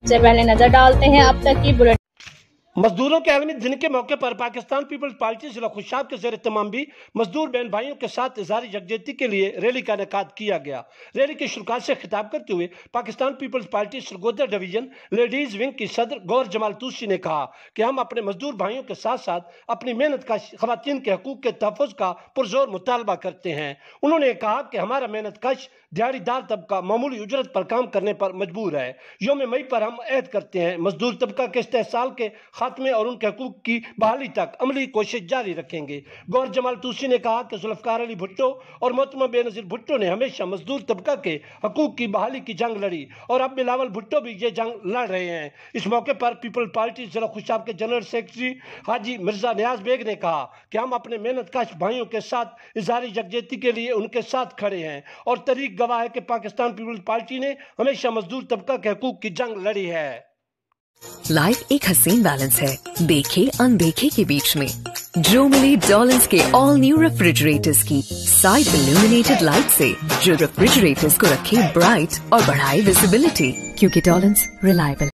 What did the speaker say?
से पहले नजर डालते हैं अब तक की बुलेटिन। मजदूरों के आलमी दिन के मौके पर पाकिस्तान पीपल्स पार्टी जिला खुशाब के ज़ेर तमाम भी मजदूर बहन भाइयों के साथ इज़हार यकजहती के लिए रैली का इनेकाद किया गया। रैली के शुरुआत से खिताब करते हुए Pakistan People's Party Sargodha division ladies wing की सदर गौर जमाल तूसी ने कहा कि हम अपने मजदूर भाइयों के साथ साथ अपनी मेहनत का खवातीन के हकूक के तहफ़्फ़ुज़ का पुरजोर मुतालबा करते हैं। उन्होंने कहा कि हमारा मेहनत कश दिहाड़ीदार तबका मामूली उजरत पर काम करने पर मजबूर है। यौम मई पर हम ऐद करते हैं मजदूर तबका के इस्तेहसाल के खात्मे और उनके हकूक की बहाली तक अमली कोशिश जारी रखेंगे। गौर जमाल तूसी ने कहा कि जुल्फ़िकार अली भुट्टो और मोहतरमा बेनज़ीर भुट्टो ने हमेशा मजदूर तबका के हकूक की बहाली की जंग लड़ी और अब बिलावल भुट्टो भी ये जंग लड़ रहे हैं। इस मौके पर पीपल पार्टी जिला खुशाब के जनरल सेक्रेटरी हाजी मिर्जा नियाज बेग ने कहा कि हम अपने मेहनत कश भाइयों के साथ इज़हार यकजहती के लिए उनके साथ खड़े हैं और तरीक गवाह है कि पाकिस्तान पीपल्स पार्टी ने हमेशा मजदूर तबका के हकूक की जंग लड़ी है। लाइफ एक हसीन बैलेंस है, देखे अनदेखे के बीच में। जो मिले डॉलन्स के ऑल न्यू रेफ्रिजरेटर्स की साइड इल्यूमिनेटेड लाइट से, जो रेफ्रिजरेटर्स को रखे ब्राइट और बढ़ाए विजिबिलिटी, क्योंकि डॉलन्स रिलायबल